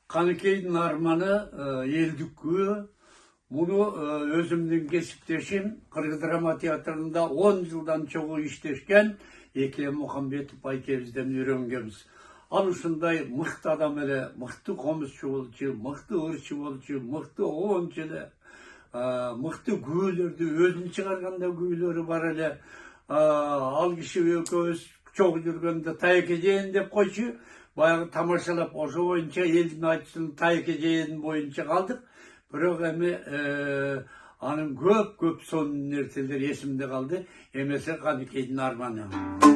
Каныкейдин арманы Элдиккү. Муну өзүмдүн кесиптешим Кыргыз драма театрында 10 жылдан чогуу иштешкен Эке Мухамбетов айкебизден үйрөнгөнбүз. Ал ушундай мыкты адам эле, мыкты комузчу болчу, мыкты ырчы болчу, мыкты оончу эле, мыкты күүлөрдү өзүн чыгарганда күүлөрү бар эле. Ал киши экөөбүз чогуу жүргөндө таекежейин деп койчу. Баягы тамашалап ошо боюнча элдин айтчысынын таекежейин боюнча калдык. Бирок эми анын көп сонун нерселери эсимде калды. Эмесе Каныкейдин арманы.